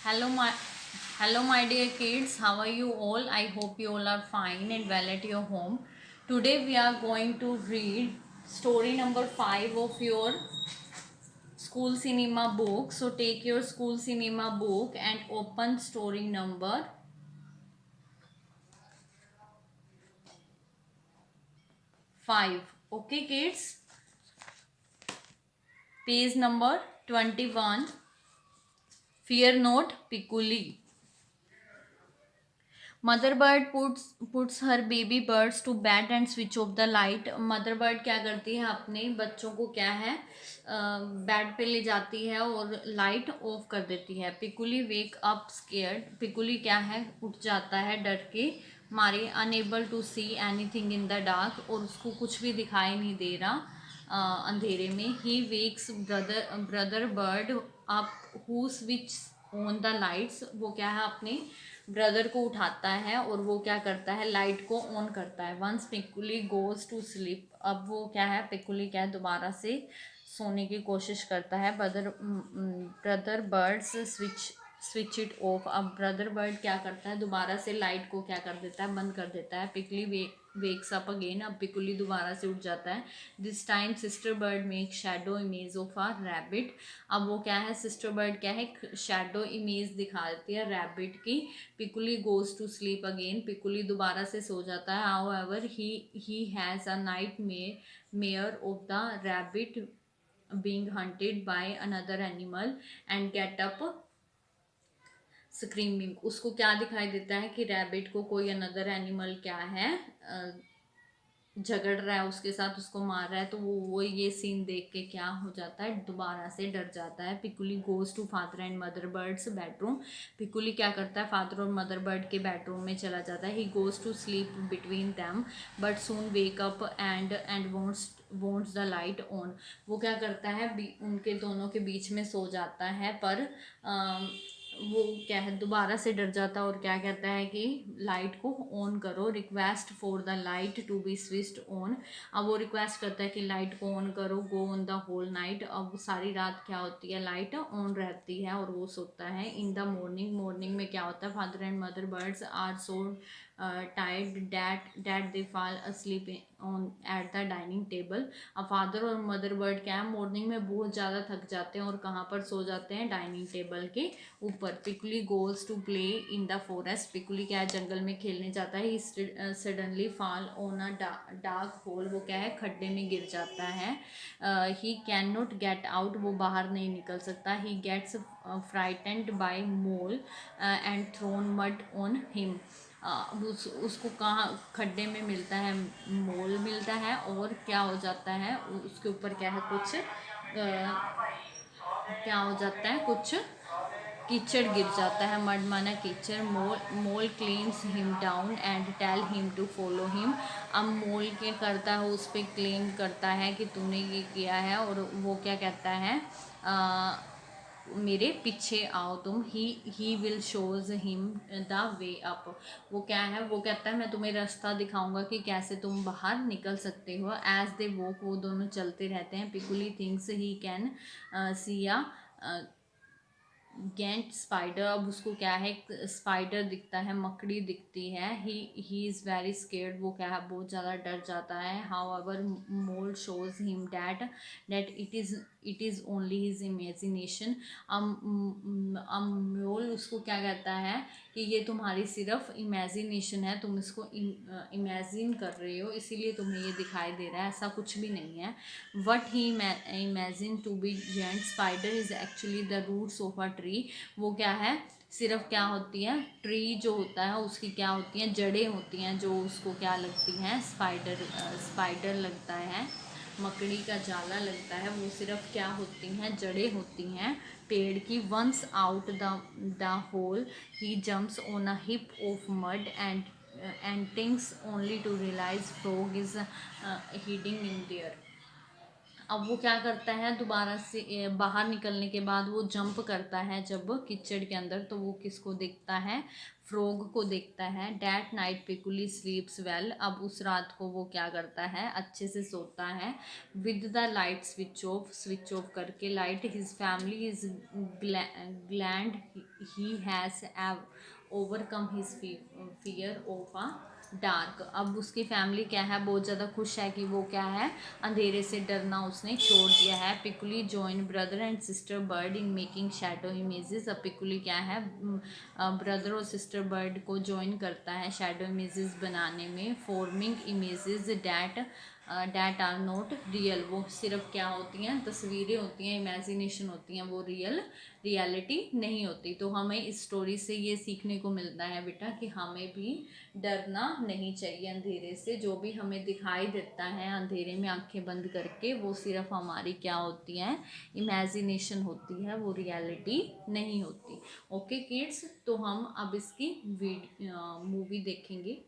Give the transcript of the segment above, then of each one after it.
Hello my hello my dear kids. How are you all? I hope you all are fine and well at your home. Today we are going to read story number 5 of your school cinema book. So take your school cinema book and open story number 5. Okay kids? Page number 21. Fear not Piccoli. Mother bird puts her baby birds to bed and switch off the light. Mother bird क्या करती है, अपने बच्चों को क्या है bed पे ले जाती है और लाइट ऑफ कर देती है। पिकुली वेक अप स्केयर्ड। पिकुली क्या है, उठ जाता है डर के मारे। Unable to see anything in the dark, और उसको कुछ भी दिखाई नहीं दे रहा अंधेरे में। He wakes brother bird up who switch on the lights. वो क्या है, अपने ब्रदर को उठाता है और वो क्या करता है, लाइट को ऑन करता है। Once Pikuli goes to sleep. अब वो क्या है, पिकुली क्या है, दोबारा से सोने की कोशिश करता है। Brother birds switch it of. अब ब्रदर बर्ड क्या करता है, दोबारा से लाइट को क्या कर देता है, बंद कर देता है। पिकली वेक्स अप अगेन। अब पिकुली दोबारा से उठ जाता है। This time sister bird make shadow image of a rabbit. अब वो क्या है, सिस्टर बर्ड क्या है, शैडो इमेज दिखा देती है रैबिट की। पिकुली गोज टू स्लीप अगेन। पिकुली दोबारा से सो जाता है। How ever he has a night mayor of the rabbit being hunted by another animal and get up screaming. उसको क्या दिखाई देता है कि रैबिट को कोई अनदर एनिमल क्या है, झगड़ रहा है उसके साथ, उसको मार रहा है। तो वो ये सीन देख के क्या हो जाता है, दोबारा से डर जाता है। Pikuli goes to father and mother birds bedroom. Pikuli क्या करता है, फादर और मदर बर्ड के बेडरूम में चला जाता है। He goes to sleep between them but soon wake up and wants the light on. वो क्या करता है, उनके दोनों के बीच में सो जाता है, पर वो क्या है, दोबारा से डर जाता है और क्या कहता है कि लाइट को ऑन करो। Request for the light to be switched on. अब वो रिक्वेस्ट करता है कि लाइट को ऑन करो। Go on the whole night. अब सारी रात क्या होती है, लाइट ऑन रहती है और वो सोता है। इन द मॉर्निंग में क्या होता है, father and mother birds are so tired that they fall asleep on at the dining table. अब फादर और मदर बर्ड क्या है, मॉर्निंग में बहुत ज़्यादा थक जाते हैं और कहाँ पर सो जाते हैं, डाइनिंग टेबल के ऊपर। Pikuli goes to play in the forest. Pikuli क्या है, जंगल में खेलने जाता है। He suddenly fall on a dark hole. वो क्या है, खड्डे में गिर जाता है। He can not get out. वो बाहर नहीं निकल सकता। He gets frightened by mole and thrown mud on him. उसको कहाँ, खड्डे में मिलता है, मोल मिलता है, और क्या हो जाता है, उसके ऊपर क्या है, कुछ क्या हो जाता है, कुछ कीचड़ गिर जाता है। मड माना कीचड़। Mole claims him down and tell him to follow him. अब मोल क्या करता है, उस पर क्लेम करता है कि तूने ये किया है, और वो क्या कहता है, मेरे पीछे आओ तुम। He will shows him the way up. वो क्या है, वो कहता है मैं तुम्हें रास्ता दिखाऊंगा कि कैसे तुम बाहर निकल सकते हो। एज दे वॉक, वो दोनों चलते रहते हैं। Pikuli thinks he can see a giant spider. अब उसको क्या है, एक स्पाइडर दिखता है, मकड़ी दिखती है। He is very scared. वो क्या है, बहुत ज़्यादा डर जाता है। How ever mole shows him that it is only his imagination. Mole उसको क्या कहता है कि ये तुम्हारी सिर्फ इमेजिनेशन है, तुम इसको इमेजिन कर रहे हो, इसीलिए तुम्हें ये दिखाई दे रहा है, ऐसा कुछ भी नहीं है। What he imagine to be giant spider is actually the roots of a tree. वो क्या है, सिर्फ क्या होती है, ट्री जो होता है उसकी क्या होती हैं, जड़ें होती हैं, जो उसको क्या लगती हैं, स्पाइडर लगता है, मकड़ी का जाला लगता है। वो सिर्फ क्या होती हैं, जड़ें होती हैं पेड़ की। Once out the hole he jumps on a heap of mud and thinks only to realise frog is hiding in there. अब वो क्या करता है, दोबारा से बाहर निकलने के बाद वो जंप करता है जब कीचड़ के अंदर, तो वो किसको देखता है, फ्रॉग को देखता है। डैट नाइट पिकुली स्लीप्स वेल, अब उस रात को वो क्या करता है, अच्छे से सोता है। With the light switch off करके light, his family is glad he has overcome his fear of a dark. अब उसकी फैमिली क्या है, बहुत ज़्यादा खुश है कि वो क्या है, अंधेरे से डरना उसने छोड़ दिया है। Pikuli join brother and sister bird in making shadow images. अब पिकुली क्या है, ब्रदर और सिस्टर बर्ड को ज्वाइन करता है शैडो इमेजेस बनाने में। Forming images that are not real, वो सिर्फ क्या होती हैं, तस्वीरें होती हैं, इमेजिनेशन होती हैं, वो रियलिटी नहीं होती। तो हमें इस स्टोरी से ये सीखने को मिलता है बेटा कि हमें भी डरना नहीं चाहिए अंधेरे से। जो भी हमें दिखाई देता है अंधेरे में आंखें बंद करके, वो सिर्फ हमारी क्या होती है, इमेजिनेशन होती है, वो रियलिटी नहीं होती। ओके किड्स, तो हम अब इसकी मूवी देखेंगे।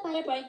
Bye bye.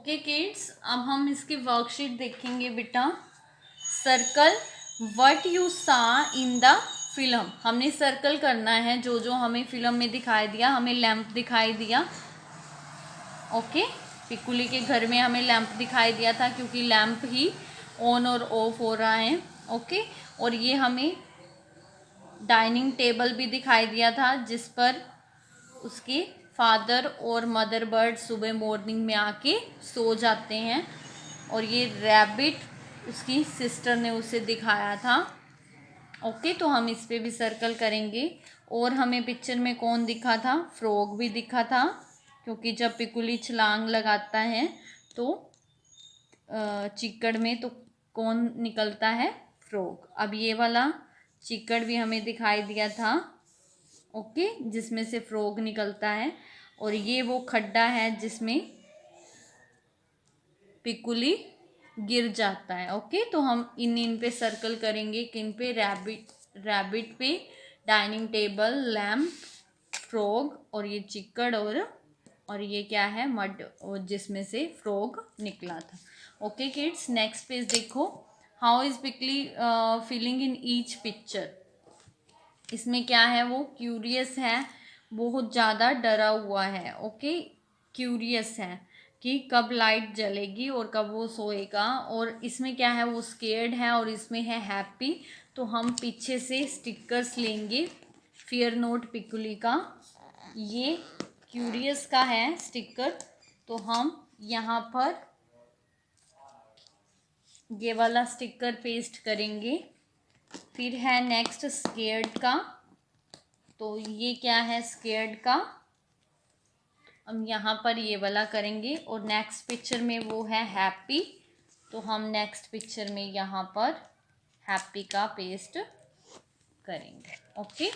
ओके किड्स, अब हम इसकी वर्कशीट देखेंगे बेटा। सर्कल व्हाट यू सा इन द फिल्म, हमने सर्कल करना है जो जो हमें फिल्म में दिखाई दिया। हमें लैंप दिखाई दिया, ओके। पिकुली के घर में हमें लैंप दिखाई दिया था क्योंकि लैंप ही ऑन और ऑफ हो रहा है, ओके। और ये हमें डाइनिंग टेबल भी दिखाई दिया था जिस पर उसके फादर और मदर बर्ड सुबह मॉर्निंग में आके सो जाते हैं। और ये रैबिट उसकी सिस्टर ने उसे दिखाया था, ओके। तो हम इस पे भी सर्कल करेंगे। और हमें पिक्चर में कौन दिखा था? फ्रॉग भी दिखा था, क्योंकि जब पिकुली छलांग लगाता है तो चिक्कड़ में तो कौन निकलता है? फ्रॉग। अब ये वाला चिक्कड़ भी हमें दिखाई दिया था, ओके, जिसमें से फ्रॉग निकलता है। और ये वो खड्डा है जिसमें पिकुली गिर जाता है, ओके। तो हम इन पे सर्कल करेंगे। किन पे? रैबिट पे, डाइनिंग टेबल, लैम्प, फ्रॉग और ये चिक्कड़ और ये क्या है? मड, जिसमें से फ्रॉग निकला था, ओके किड्स। नेक्स्ट पेज देखो। हाउ इज पिकली फीलिंग इन ईच पिक्चर। इसमें क्या है? वो क्यूरियस है, बहुत ज़्यादा डरा हुआ है, ओके। क्यूरियस है कि कब लाइट जलेगी और कब वो सोएगा। और इसमें क्या है? वो स्केर्ड है। और इसमें है हैप्पी। तो हम पीछे से स्टिकर्स लेंगे फियर नोट पिकुली का। ये क्यूरियस का है स्टिकर, तो हम यहाँ पर ये वाला स्टिकर पेस्ट करेंगे। फिर है नेक्स्ट स्केर्ड का, तो ये क्या है? स्केर्ड का हम यहाँ पर ये वाला करेंगे। और नेक्स्ट पिक्चर में वो है हैप्पी, तो हम नेक्स्ट पिक्चर में यहाँ पर हैप्पी का पेस्ट करेंगे, ओके।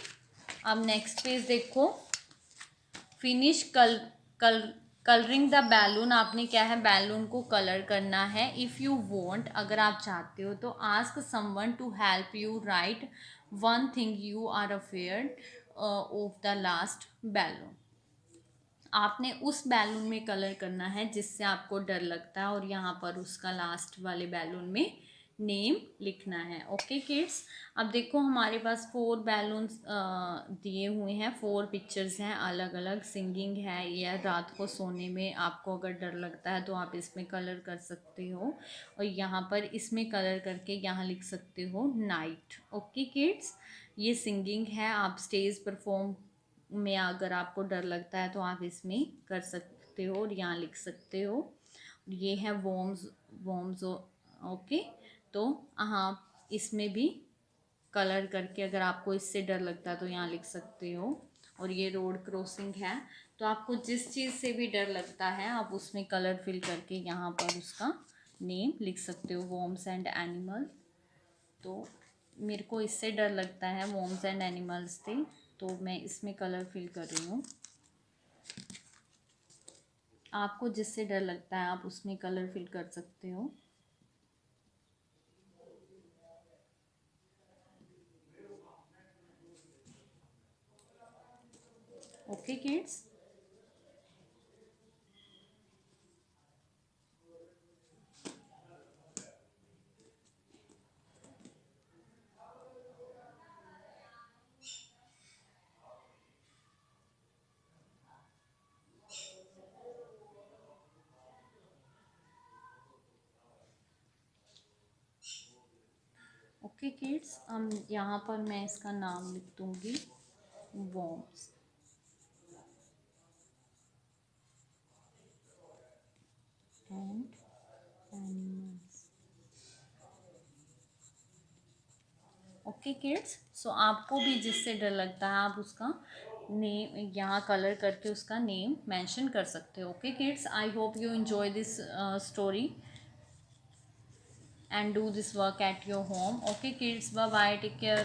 अब नेक्स्ट पेज देखो। Finish colouring the balloon. आपने क्या है? बैलून को कलर करना है। इफ़ यू वांट, अगर आप चाहते हो तो ask someone to help you write one thing you are afraid of the last balloon. आपने उस बैलून में कलर करना है जिससे आपको डर लगता है, और यहाँ पर उसका लास्ट वाले बैलून में नेम लिखना है, ओके किड्स। अब देखो हमारे पास 4 बैलून्स दिए हुए हैं, 4 पिक्चर्स हैं अलग अलग। सिंगिंग है, या रात को सोने में आपको अगर डर लगता है तो आप इसमें कलर कर सकते हो। और यहाँ पर इसमें कलर करके यहाँ लिख सकते हो नाइट, ओके किड्स। ये सिंगिंग है। आप स्टेज परफॉर्म में अगर आपको डर लगता है तो आप इसमें कर सकते हो और यहाँ लिख सकते हो। ये है वॉर्म्स, ओके। तो आप इसमें भी कलर करके, अगर आपको इससे डर लगता है तो यहाँ लिख सकते हो। और ये रोड क्रॉसिंग है, तो आपको जिस चीज़ से भी डर लगता है आप उसमें कलर फिल करके यहाँ पर उसका नेम लिख सकते हो, वॉर्म्स एंड एनिमल। तो मेरे को इससे डर लगता है, वॉर्म्स एंड एनिमल्स थे, तो मैं इसमें कलर फिल कर रही हूँ। आपको जिससे डर लगता है आप उसमें कलर फिल कर सकते हो। Okay kids. ओके किड्स, हम यहाँ पर मैं इसका नाम लिख दूँगी worms and animals, okay kids. So आपको भी जिससे डर लगता है आप उसका नेम यहाँ कलर करके उसका नेम मेंशन कर सकते हो, okay kids. I hope you enjoy this story and do this work at your home, okay kids, bye bye, take care।